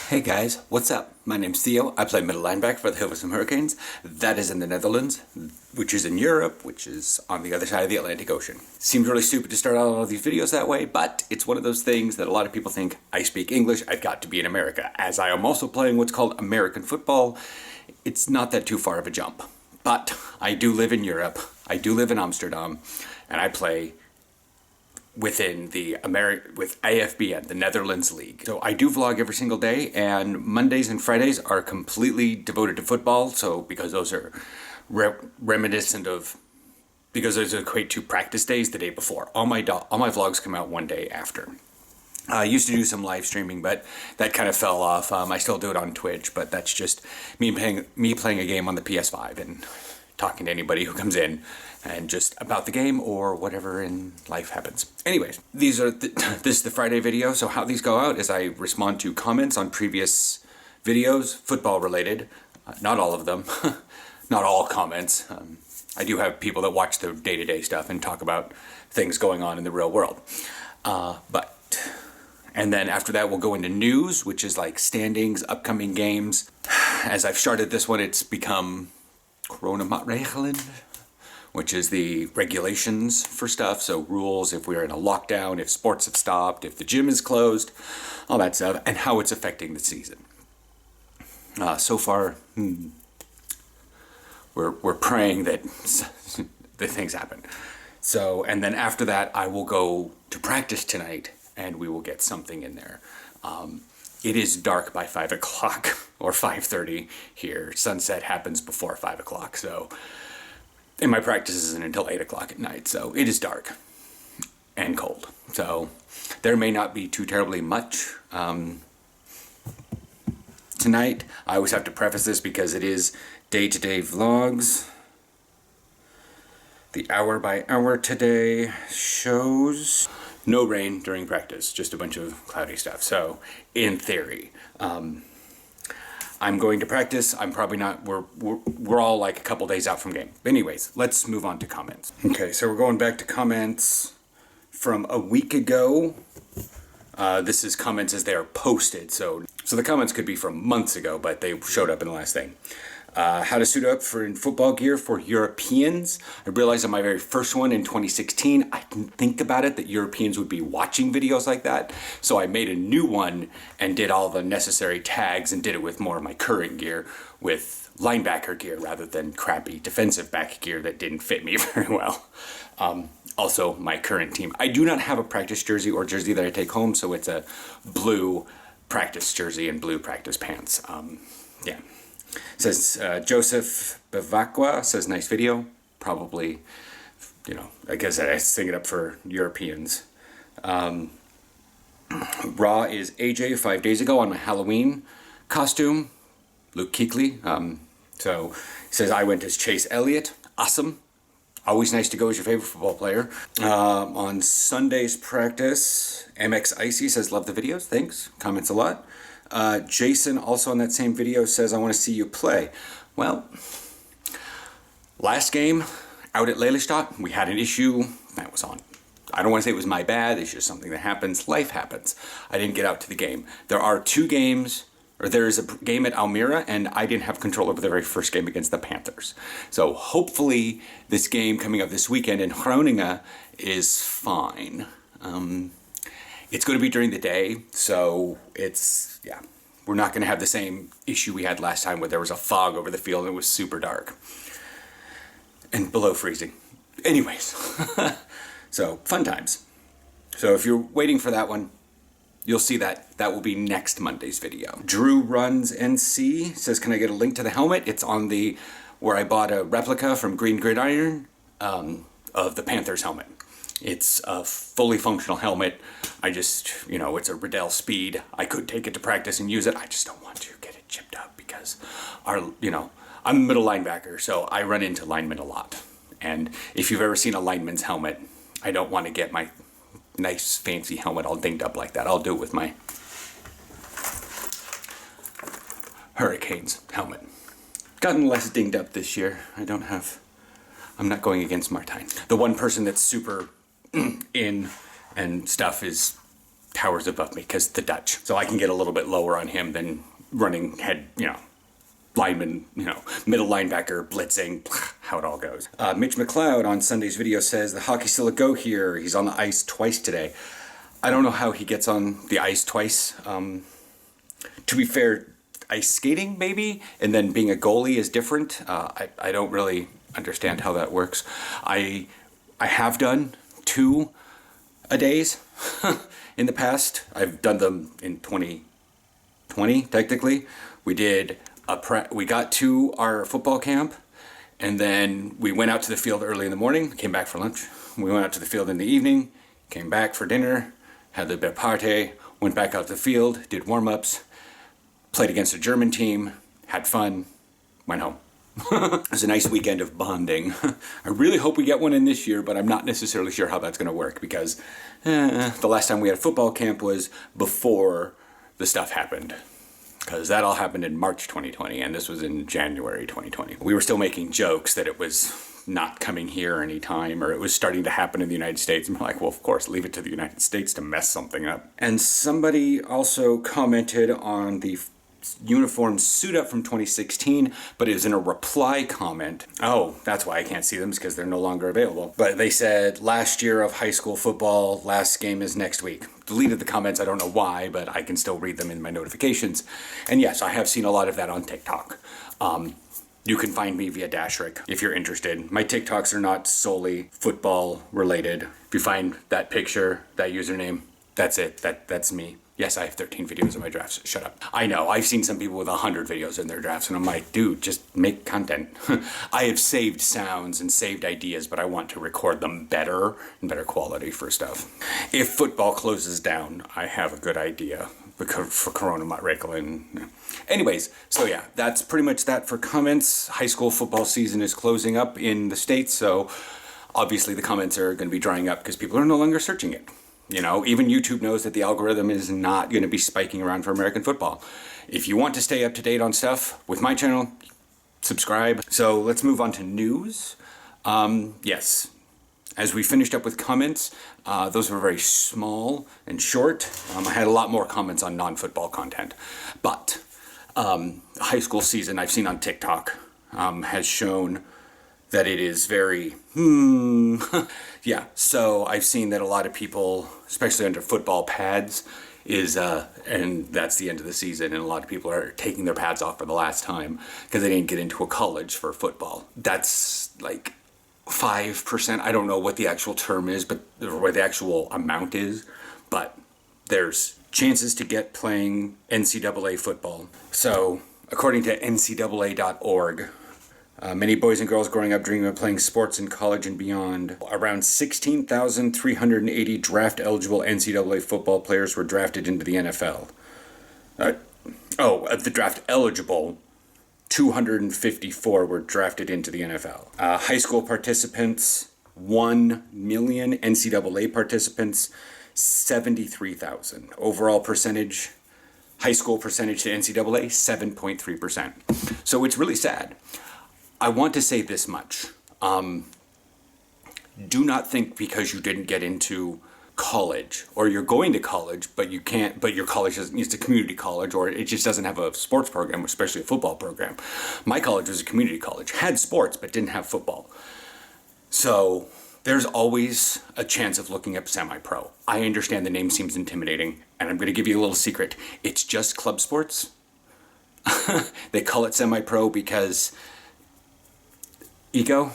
Hey guys, what's up? My name's Theo. I play middle linebacker for the Hilversum Hurricanes. That is in the Netherlands, which is in Europe, which is on the other side of the Atlantic Ocean. Seems really stupid to start out all of these videos that way, but it's one of those things that a lot of people think, I speak English, I've got to be in America. As I am also playing what's called American football, it's not that too far of a jump. But I do live in Europe, I do live in Amsterdam, and I play within the with AFBN, the Netherlands League. So I do vlog every single day, and Mondays and Fridays are completely devoted to football. So because those are reminiscent of, because those equate to practice days the day before. All my vlogs come out one day after. I used to do some live streaming, but that kind of fell off. I still do it on Twitch, but that's just me playing a game on the PS5 and talking to anybody who comes in and just about the game or whatever in life happens. Anyways, this is the Friday video. So how these go out is I respond to comments on previous videos, football related. Not all of them, not all comments. I do have people that watch the day-to-day stuff and talk about things going on in the real world. And then after that, we'll go into news, which is like standings, upcoming games. As I've started this one, it's become Corona-maatregelen, which is the regulations for stuff. So rules if we're in a lockdown, if sports have stopped, if the gym is closed, all that stuff, and how it's affecting the season. So far, we're praying that things happen. So, and then after that, I will go to practice tonight, and we will get something in there. It is dark by 5 o'clock or 5:30 here. Sunset happens before 5 o'clock. So, and my practice isn't until 8 o'clock at night. So it is dark and cold. So there may not be too terribly much tonight. I always have to preface this because it is day-to-day vlogs. The hour by hour today shows no rain during practice, just a bunch of cloudy stuff. So, in theory, I'm going to practice. I'm probably not, we're all like a couple days out from game. But anyways, let's move on to comments. Okay, so we're going back to comments from a week ago. This is comments as they are posted. So the comments could be from months ago, but they showed up in the last thing. How to suit up in football gear for Europeans. I realized on my very first one in 2016, I didn't think about it that Europeans would be watching videos like that. So I made a new one and did all the necessary tags and did it with more of my current gear, with linebacker gear rather than crappy defensive back gear that didn't fit me very well. Also, my current team. I do not have a practice jersey or jersey that I take home, so it's a blue practice jersey and blue practice pants. Yeah. Says Joseph Bavacqua says nice video. Probably, you know, I guess I sing it up for Europeans. Raw is AJ 5 days ago on my Halloween costume. Luke Kuechly. So he says I went as Chase Elliott. Awesome. Always nice to go as your favorite football player. On Sunday's practice, MX Icy says love the videos. Thanks. Comments a lot. Jason, also on that same video, says, I want to see you play. Well, last game out at Lelystad, we had an issue that was on. I don't want to say it was my bad. It's just something that happens. Life happens. I didn't get out to the game. There are two games, or there is a game at Almere, and I didn't have control over the very first game against the Panthers. So hopefully this game coming up this weekend in Groningen is fine. It's going to be during the day, so it's, yeah, we're not going to have the same issue we had last time where there was a fog over the field and it was super dark and below freezing. Anyways, so fun times. So if you're waiting for that one, you'll see that will be next Monday's video. Drew Runs NC says, can I get a link to the helmet? It's on where I bought a replica from Green Gridiron of the Panthers helmet. It's a fully functional helmet. I just, you know, it's a Riddell Speed. I could take it to practice and use it. I just don't want to get it chipped up because I'm a middle linebacker, so I run into linemen a lot. And if you've ever seen a lineman's helmet, I don't want to get my nice fancy helmet all dinged up like that. I'll do it with my Hurricanes helmet. Gotten less dinged up this year. I'm not going against Martine. The one person that's super in and stuff is towers above me because the Dutch. So I can get a little bit lower on him than running head, lineman, middle linebacker, blitzing, how it all goes. Mitch McLeod on Sunday's video says, the hockey's still a go here. He's on the ice twice today. I don't know how he gets on the ice twice. To be fair, ice skating maybe, and then being a goalie is different. I don't really understand how that works. I have done 2 a days in the past. I've done them in 2020 technically. We did we got to our football camp, and then we went out to the field early in the morning, came back for lunch. We went out to the field in the evening, came back for dinner, had a bit of party, went back out to the field, did warm-ups, played against a German team, had fun, went home. It was a nice weekend of bonding. I really hope we get one in this year, but I'm not necessarily sure how that's going to work because the last time we had a football camp was before the stuff happened. Because that all happened in March 2020, and this was in January 2020. We were still making jokes that it was not coming here anytime, or it was starting to happen in the United States. And we're like, well, of course, leave it to the United States to mess something up. And somebody also commented on the uniform suit up from 2016, but it was in a reply comment. Oh, that's why I can't see them, because they're no longer available. But they said, last year of high school football, last game is next week. Deleted the comments, I don't know why, but I can still read them in my notifications. And yes, I have seen a lot of that on TikTok. You can find me via Dashric if you're interested. My TikToks are not solely football related. If you find that picture, that username, that's it. That's me. Yes, I have 13 videos in my drafts. Shut up. I know, I've seen some people with 100 videos in their drafts, and I'm like, dude, just make content. I have saved sounds and saved ideas, but I want to record them better and better quality for stuff. If football closes down, I have a good idea for Corona Reckling. Anyways, so yeah, that's pretty much that for comments. High school football season is closing up in the States, so obviously the comments are going to be drying up because people are no longer searching it. Even YouTube knows that the algorithm is not going to be spiking around for American football. If you want to stay up to date on stuff with my channel, subscribe. So let's move on to news. Yes, as we finished up with comments, those were very small and short. I had a lot more comments on non-football content. But high school season I've seen on TikTok has shown that it is very, yeah. So I've seen that a lot of people, especially under football pads, and that's the end of the season, and a lot of people are taking their pads off for the last time because they didn't get into a college for football. That's like 5%. I don't know what the actual term is, but or what the actual amount is, but there's chances to get playing NCAA football. So according to NCAA.org, many boys and girls growing up dreaming of playing sports in college and beyond. Around 16,380 draft-eligible NCAA football players were drafted into the NFL. Of the draft-eligible, 254 were drafted into the NFL. High school participants, 1 million. NCAA participants, 73,000. Overall percentage, high school percentage to NCAA, 7.3%. So it's really sad. I want to say this much. Do not think because you didn't get into college, or you're going to college, but you can't, but your college is a community college, or it just doesn't have a sports program, especially a football program. My college was a community college, had sports, but didn't have football. So there's always a chance of looking up semi-pro. I understand the name seems intimidating, and I'm going to give you a little secret. It's just club sports. They call it semi-pro because ego.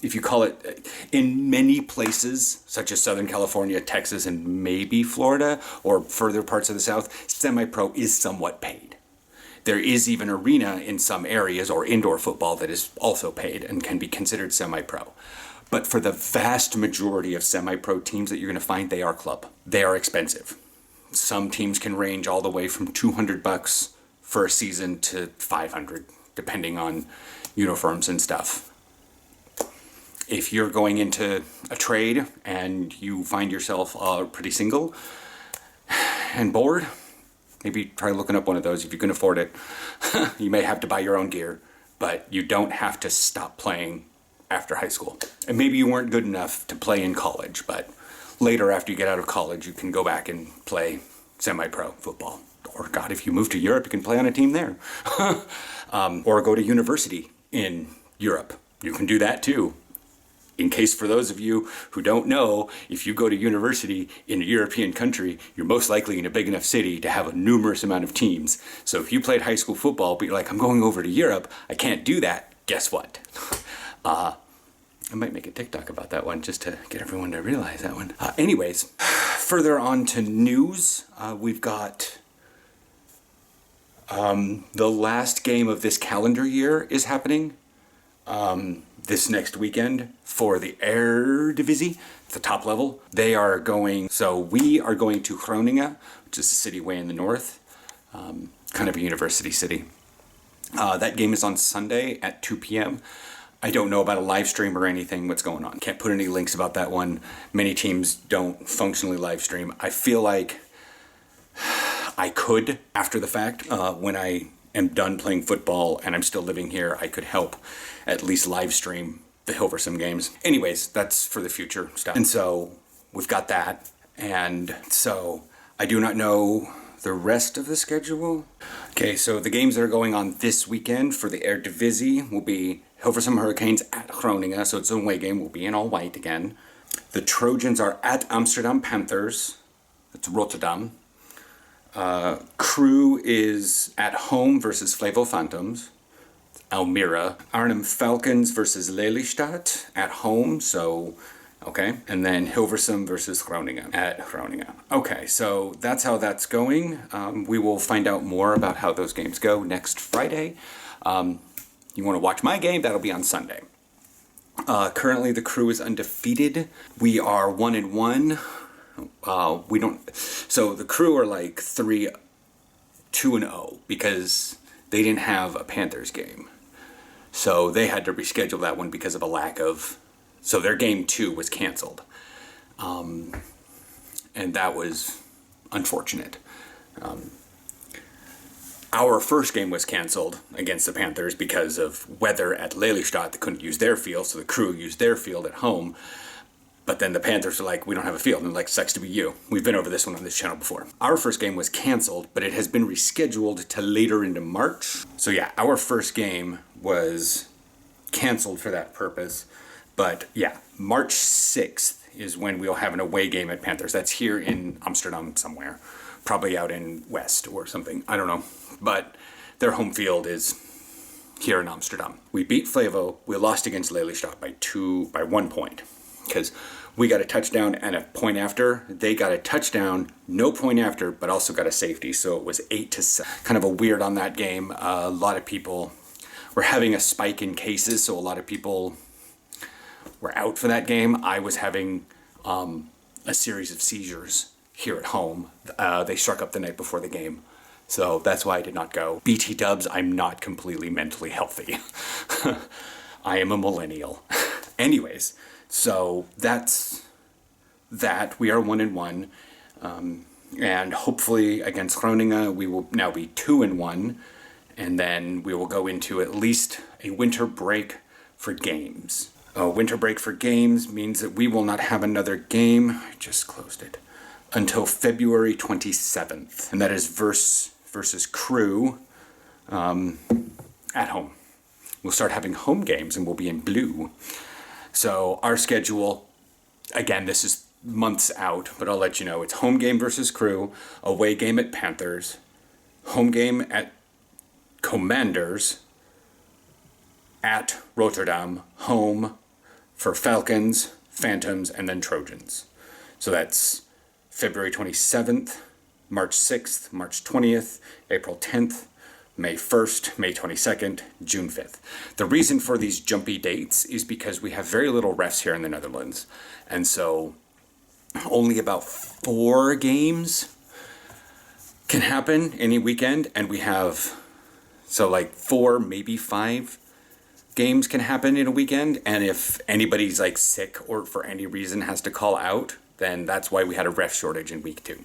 If you call it, in many places, such as Southern California, Texas, and maybe Florida, or further parts of the South, semi-pro is somewhat paid. There is even arena in some areas, or indoor football, that is also paid and can be considered semi-pro. But for the vast majority of semi-pro teams that you're going to find, they are club. They are expensive. Some teams can range all the way from $200 for a season to $500, depending on uniforms and stuff. If you're going into a trade and you find yourself pretty single and bored, maybe try looking up one of those if you can afford it. You may have to buy your own gear, but you don't have to stop playing after high school. And maybe you weren't good enough to play in college, but later after you get out of college, you can go back and play semi-pro football. Or God, if you move to Europe, you can play on a team there. Or go to university in Europe. You can do that too. In case for those of you who don't know, if you go to university in a European country, you're most likely in a big enough city to have a numerous amount of teams. So if you played high school football, but you're like, I'm going over to Europe, I can't do that, guess what? I might make a TikTok about that one just to get everyone to realize that one. Anyways, further on to news, we've got the last game of this calendar year is happening this next weekend for the Eredivisie, the top level. We are going to Groningen, which is a city way in the north, kind of a university city. That game is on Sunday at 2 p.m. I don't know about a live stream or anything, what's going on. Can't put any links about that one. Many teams don't functionally live stream. I feel like I could, after the fact, when I am done playing football and I'm still living here, I could help at least live stream the Hilversum games. Anyways, that's for the future stuff. And so we've got that. And so I do not know the rest of the schedule. Okay, so the games that are going on this weekend for the Eredivisie will be Hilversum Hurricanes at Groningen, so it's an away game, will be in all white again. The Trojans are at Amsterdam Panthers. That's Rotterdam. Crew is at home versus Flevo Phantoms, Almere. Arnhem Falcons versus Lelystad at home, so okay. And then Hilversum versus Groningen at Groningen. Okay, so that's how that's going. We will find out more about how those games go next Friday. You want to watch my game? That'll be on Sunday. Currently, the Crew is undefeated. We are 1-1. So the Crew are like 2-0 because they didn't have a Panthers game. So they had to reschedule that one because of a lack of, so their game 2 was canceled. And that was unfortunate. Our first game was canceled against the Panthers because of weather at Lelystad. They couldn't use their field, so the Crew used their field at home. But then the Panthers were like, we don't have a field. And they're like, sucks to be you. We've been over this one on this channel before. Our first game was canceled, but it has been rescheduled to later into March. So yeah, our first game was canceled for that purpose. But yeah, March 6th is when we'll have an away game at Panthers. That's here in Amsterdam somewhere. Probably out in West or something. I don't know. But their home field is here in Amsterdam. We beat Flevo. We lost against Lelystad by 1 point. Because we got a touchdown and a point after. They got a touchdown, no point after, but also got a safety. So it was 8-7. Kind of a weird on that game. A lot of people were having a spike in cases, so a lot of people were out for that game. I was having a series of seizures here at home. They struck up the night before the game. So that's why I did not go. BT dubs, I'm not completely mentally healthy. I am a millennial. Anyways. So that's that. We are 1-1. And hopefully against Groningen, we will now be 2-1. And then we will go into at least a winter break for games. A winter break for games means that we will not have another game. I just closed it. Until February 27th. And that is versus Crew at home. We'll start having home games and we'll be in blue. So our schedule, again, this is months out, but I'll let you know. It's home game versus Crew, away game at Panthers, home game at Commanders, at Rotterdam, home for Falcons, Phantoms, and then Trojans. So that's February 27th, March 6th, March 20th, April 10th, May 1st, May 22nd, June 5th. The reason for these jumpy dates is because we have very little refs here in the Netherlands. And so only about 4 games can happen any weekend. And we have, so like 4, maybe 5 games can happen in a weekend. And if anybody's like sick or for any reason has to call out, then that's why we had a ref shortage in week 2.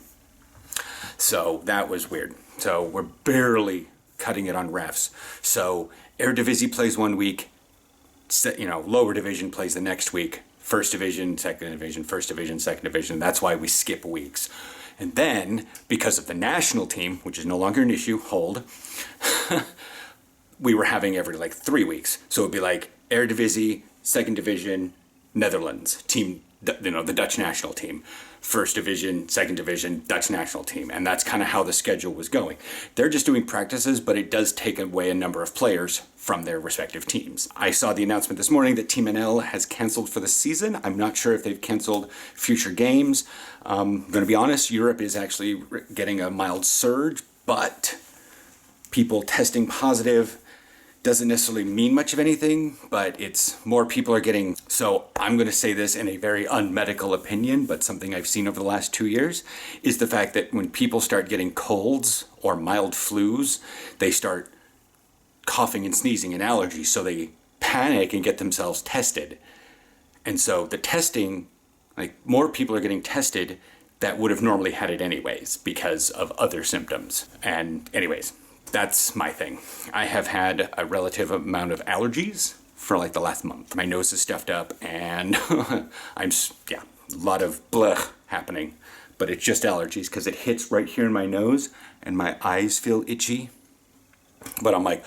So that was weird. So we're barely cutting it on refs. So Eredivisie plays 1 week, lower division plays the next week. first division, second division, first division, second division. That's why we skip weeks. And then, because of the national team, which is no longer an issue, we were having every like 3 weeks. So it'd be like Eredivisie, second division, Netherlands team, the Dutch national team, first division, second division, Dutch national team. And that's kind of how the schedule was going. They're just doing practices, but it does take away a number of players from their respective teams. I saw the announcement this morning that Team NL has canceled for the season. I'm not sure if they've canceled future games. I'm going to be honest, Europe is actually getting a mild surge, but people testing positive doesn't necessarily mean much of anything, but it's more people are getting. So I'm going to say this in a very unmedical opinion, but something I've seen over the last 2 years is the fact that when people start getting colds or mild flus, they start coughing and sneezing and allergies. So they panic and get themselves tested. And so the testing, like more people are getting tested that would have normally had it anyways because of other symptoms. And anyways, that's my thing. I have had a relative amount of allergies for like the last month. My nose is stuffed up and a lot of blech happening. But it's just allergies because it hits right here in my nose and my eyes feel itchy. But I'm like,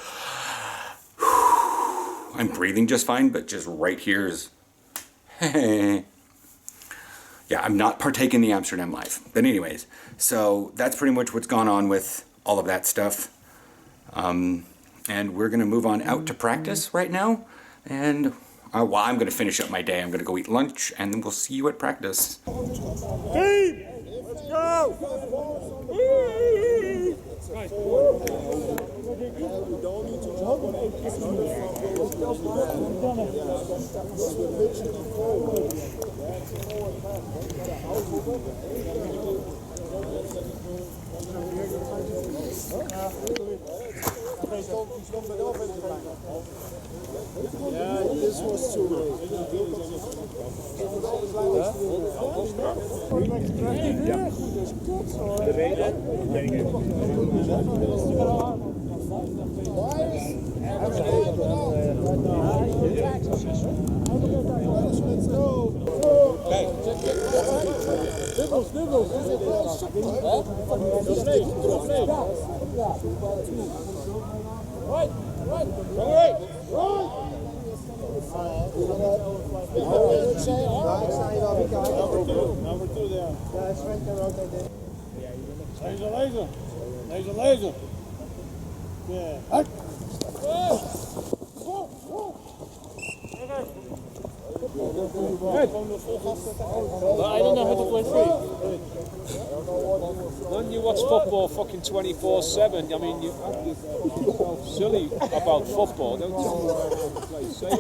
I'm breathing just fine, but just right here is, yeah, I'm not partaking the Amsterdam life. But anyways, so that's pretty much what's gone on with all of that stuff. And we're going to move on out to practice right now. And while I'm going to finish up my day, I'm going to go eat lunch, and then we'll see you at practice. Team, let's go! Yeah, this was too late. Number two there. Laser. Yeah. I don't know how to play free. When you watch football fucking 24/7, I mean, you're silly about football. Don't tell me how to play safe.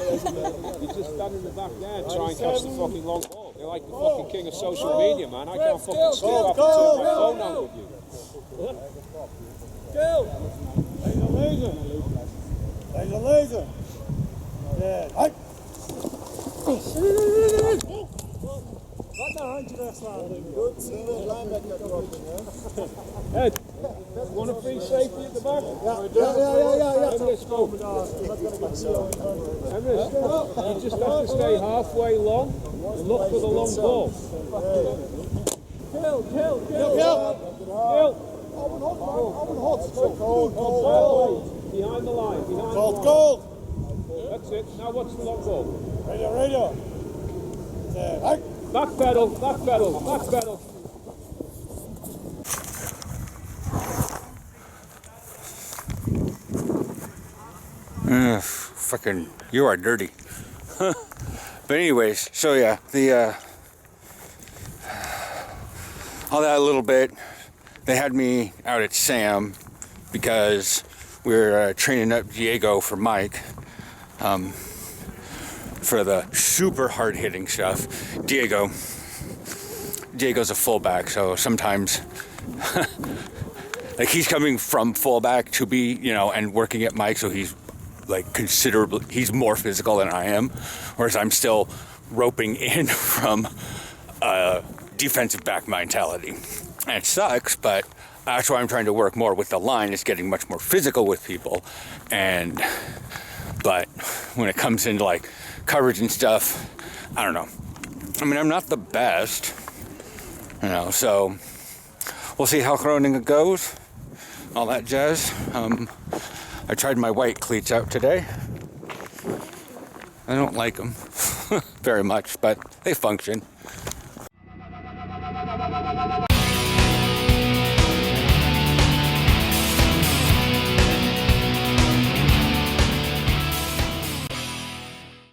You just stand in the back there and try and catch the fucking long ball. You're like the fucking king of social media, man. I can't fucking sleep after turning my phone on with you. Laser. Yeah. Ed, want a free safety at the back? Yeah. Emrys, go. Emrys, you just have to stay halfway long and look for the long ball. Kill. Behind the line. Cold. That's it. Now what's the long ball? Radio. Back pedal. Fucking, you are dirty. But anyways, so yeah, all that a little bit. They had me out at Sam because we were training up Diego for Mike. For the super hard-hitting stuff. Diego's a fullback, so sometimes like he's coming from fullback to be, and working at Mike, so he's like he's more physical than I am, whereas I'm still roping in from defensive back mentality. And it sucks, but that's why I'm trying to work more with the line, is getting much more physical with people. But when it comes into like coverage and stuff, I don't know. I mean, I'm not the best, you know, so we'll see how Groningen goes, all that jazz. I tried my white cleats out today. I don't like them very much, but they function.